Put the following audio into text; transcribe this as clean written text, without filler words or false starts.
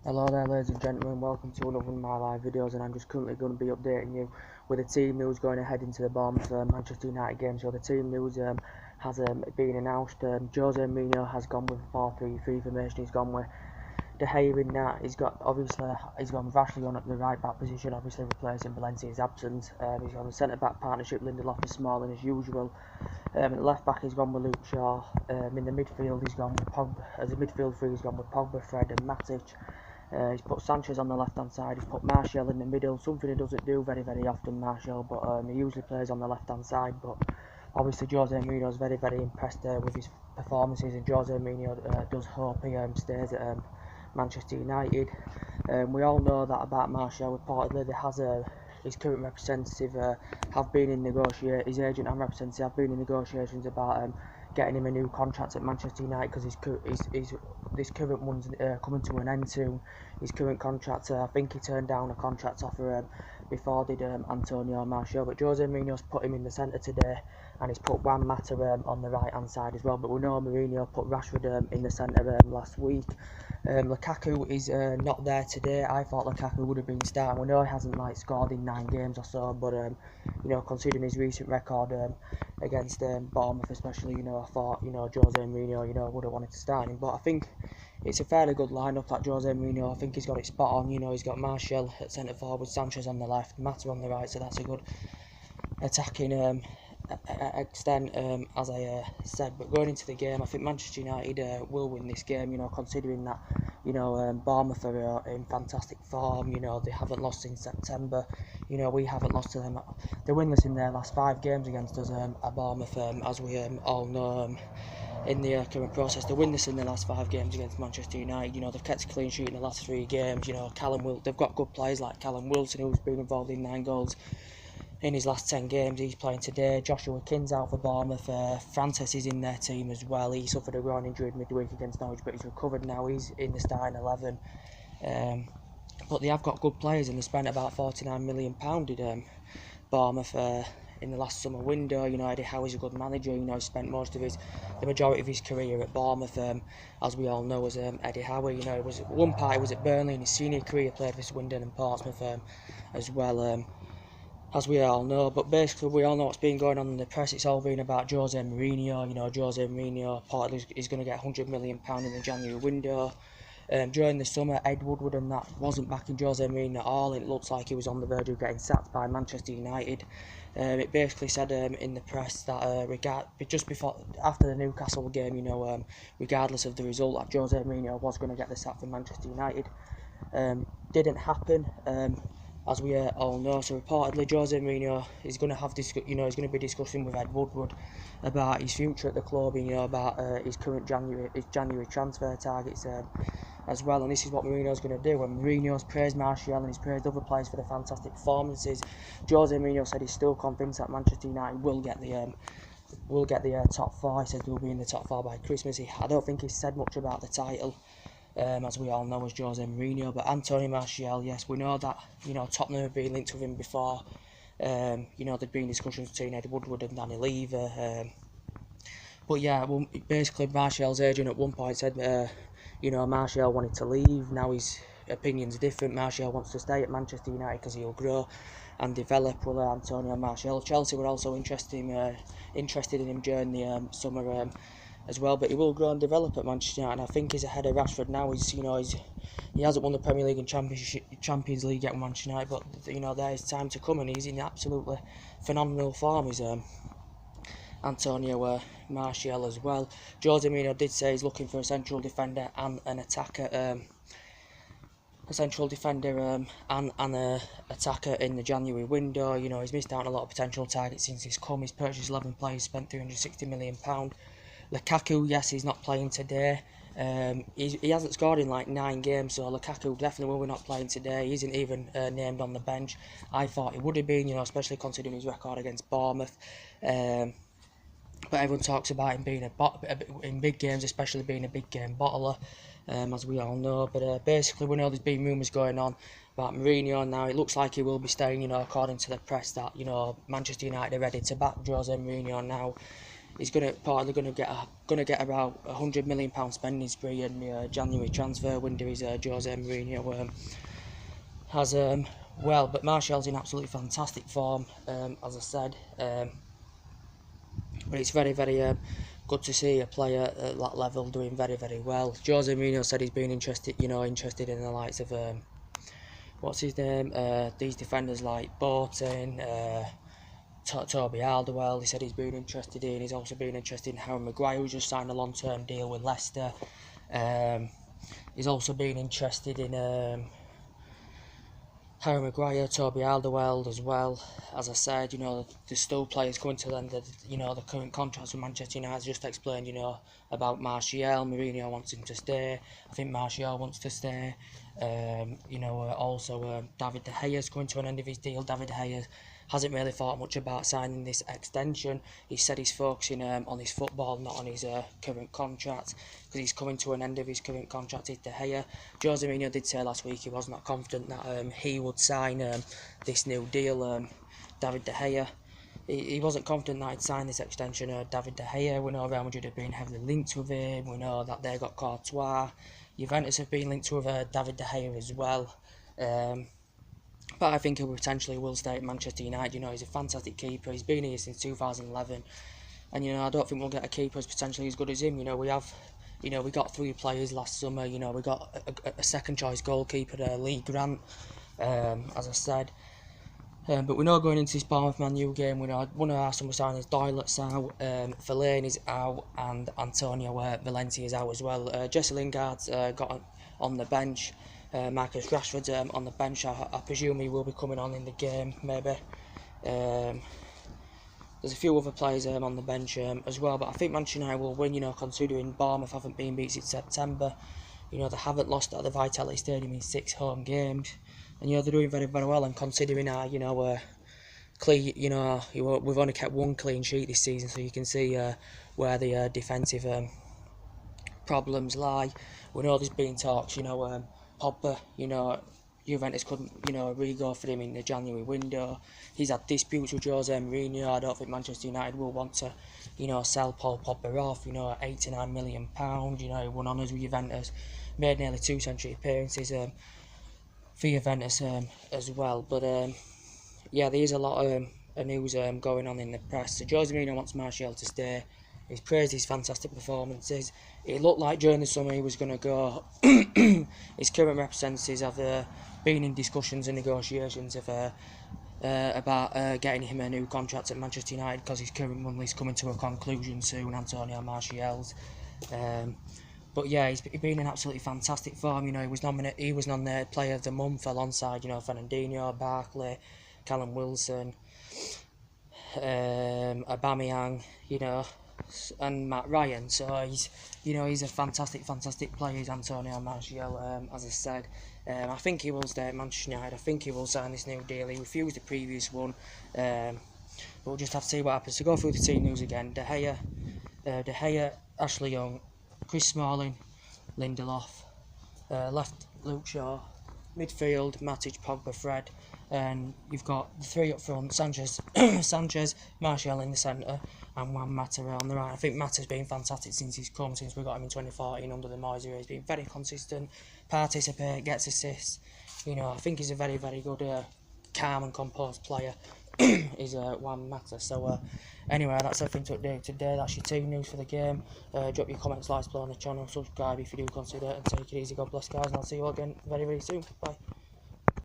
Hello there ladies and gentlemen, welcome to another one of my live videos, and I'm just currently going to be updating you with the team news going ahead into the Bournemouth Manchester United game. So the team news has been announced. Jose Mourinho has gone with a 4-3-3 formation. He's gone with De Gea in that. He's gone with Ashley on at the right back position, obviously replacing Valencia's absence. He's on the centre back partnership, Lindelof and Smalling as usual. At the left back he's gone with Luke Shaw. In the midfield he's gone with Pogba. As a midfield three he's gone with Pogba, Fred and Matic. He's put Sanchez on the left hand side, he's put Martial in the middle, something he doesn't do very often, Martial, but he usually plays on the left hand side. But obviously Jose Mourinho is very impressed with his performances, and Jose Mourinho does hope he stays at Manchester United. We all know that about Martial. Reportedly there has his current representative have been in his agent and representative have been in negotiations about getting him a new contract at Manchester United, because this current one's coming to an end soon. His current contract, I think he turned down a contract offer before did Antonio Martial, but Jose Mourinho's put him in the centre today, and he's put Juan Mata on the right hand side as well. But we know Mourinho put Rashford in the centre last week. Lukaku is not there today. I thought Lukaku would have been starting. We know he hasn't scored in 9 games or so, but considering his recent record against Bournemouth especially, I thought Jose Mourinho would have wanted to start him. But I think it's a fairly good lineup that Jose Mourinho. I think he's got it spot on. He's got Martial at centre forward, Sanchez on the left, Mata on the right, so that's a good attacking extent, as I said. But going into the game, I think Manchester United will win this game, considering that Bournemouth are in fantastic form. They haven't lost since September. We haven't lost to them. They're winless in their last 5 games against us at Bournemouth, as we all know. In the current process, they're winless in the last 5 games against Manchester United. They've kept a clean sheet in the last 3 games. They've got good players like Callum Wilson, who's been involved in 9 goals in his last 10 games. He's playing today. Joshua King's out for Bournemouth. Francis is in their team as well. He suffered a groin injury midweek against Norwich, but he's recovered now. He's in the starting 11. But they have got good players, and they spent about £49 million at Bournemouth in the last summer window. Eddie Howe's a good manager. He spent the majority of his career at Bournemouth, as we all know, as Eddie Howe. He was one part he was at Burnley in his senior career, played for Swindon and Portsmouth as well. As we all know. But basically we all know what's been going on in the press. It's all been about Jose Mourinho. Jose Mourinho reportedly is going to get £100 million in the January window. During the summer, Ed Woodward and that wasn't backing Jose Mourinho at all. It looks like he was on the verge of getting sacked by Manchester United. It basically said in the press that after the Newcastle game, regardless of the result, that Jose Mourinho was going to get the sack from Manchester United. Didn't happen. As we all know. So reportedly Jose Mourinho is going to have he's going to be discussing with Ed Woodward about his future at the club, about his current January transfer targets as well. And this is what Mourinho's going to do. When Mourinho's praised Martial and he's praised other players for the fantastic performances, Jose Mourinho said he's still convinced that Manchester United will get the top 4. He says they'll be in the top 4 by Christmas. I don't think he's said much about the title. As we all know, as Jose Mourinho. But Antonio Martial, yes, we know that Tottenham have been linked with him before. There'd been discussions between Ed Woodward and Danny Lever. But yeah, basically Martial's agent at one point said Martial wanted to leave. Now his opinion's different. Martial wants to stay at Manchester United because he'll grow and develop with Antonio Martial. Chelsea were also interested in him during the summer as well, but he will grow and develop at Manchester United. And I think he's ahead of Rashford now. He hasn't won the Premier League and Champions League at Manchester United, but there is time to come, and he's in absolutely phenomenal form. He's Antonio Martial as well. Jose Mourinho did say he's looking for a central defender and an attacker. A central defender and an attacker in the January window. He's missed out on a lot of potential targets since he's come. He's purchased 11 players, spent £360 million. Lukaku, yes, he's not playing today. He hasn't scored in 9 games, so Lukaku definitely will be not playing today. He isn't even named on the bench. I thought he would have been, especially considering his record against Bournemouth. But everyone talks about him being in big games, especially being a big game bottler, as we all know. But basically, we know there's been rumours going on about Mourinho now. It looks like he will be staying, according to the press, that Manchester United are ready to back Jose Mourinho now. he's probably gonna get about £100 million spending spree in the January transfer window. Is Jose Mourinho has well, but Martial's in absolutely fantastic form, as I said. But it's very good to see a player at that level doing very well. Jose Mourinho said he's been interested in the likes of what's his name? These defenders like Bournemouth, Toby Alderweireld. He said he's been interested in. He's also been interested in Harry Maguire, who's just signed a long-term deal with Leicester. He's also been interested in Harry Maguire, Toby Alderweireld as well. As I said, there's still players coming to the end of the current contracts with Manchester United. Just explained, about Martial. Mourinho wants him to stay. I think Martial wants to stay. Also David De Gea's coming to an end of his deal. David De Gea hasn't really thought much about signing this extension. He said he's focusing on his football, not on his current contract, because he's coming to an end of his current contract with De Gea. Jose Mourinho did say last week he was not confident that he would sign this new deal. David De Gea, he wasn't confident that he'd sign this extension. David De Gea, we know Real Madrid have been heavily linked with him. We know that they got Courtois. Juventus have been linked with David De Gea as well. But I think he potentially will stay at Manchester United. He's a fantastic keeper. He's been here since 2011. And, I don't think we'll get a keeper as potentially as good as him. We got 3 players last summer. We got a second-choice goalkeeper, Lee Grant, as I said. But we know going into this Bournemouth Man Utd game, we know one of our summer signings, Doyle's out, Fellaini's out, and Antonio Valencia's out as well. Jesse Lingard's got on the bench. Marcus Rashford's on the bench. I presume he will be coming on in the game, maybe. There's a few other players on the bench as well, but I think Manchester United will win, considering Bournemouth haven't been beat since September. They haven't lost at the Vitality Stadium in 6 home games. And, they're doing very well, and considering our, we've only kept 1 clean sheet this season, so you can see where the defensive problems lie. We know there's been talks, Pogba, Juventus couldn't, re-go for him in the January window. He's had disputes with Jose Mourinho. I don't think Manchester United will want to, sell Paul Pogba off, £8 to £9 million. He won honours with Juventus, made nearly 2 century appearances for Juventus as well. But yeah, there is a lot of news going on in the press. So Jose Mourinho wants Martial to stay. He's praised his fantastic performances. It looked like during the summer he was going to go. His current representatives have been in discussions and negotiations about getting him a new contract at Manchester United, because his current one is coming to a conclusion soon, Antonio Martial's. But yeah, he's been in absolutely fantastic form. He was nominated Player of the Month alongside Fernandinho, Barkley, Callum Wilson, Aubameyang, and Matt Ryan. So he's a fantastic player. He's Antonio Martial, as I said. I think he will stay at Manchester United. I think he will sign this new deal. He refused the previous one. But we'll just have to see what happens. To go through the team news again: De Gea, Ashley Young, Chris Smalling, Lindelof, left Luke Shaw, midfield Matic, Pogba, Fred, and you've got the 3 up front: Sanchez, Martial in the centre, and Juan Mata on the right. I think Mata's been fantastic since we got him in 2014 under the Moyes era. He's been very consistent, participate, gets assists. I think he's a very good, calm and composed player. Is Juan Mata. So anyway, that's everything to update today. That's your team news for the game. Drop your comments, likes below on the channel, subscribe if you do consider it, and take it easy. God bless, guys, and I'll see you all again very soon. Bye.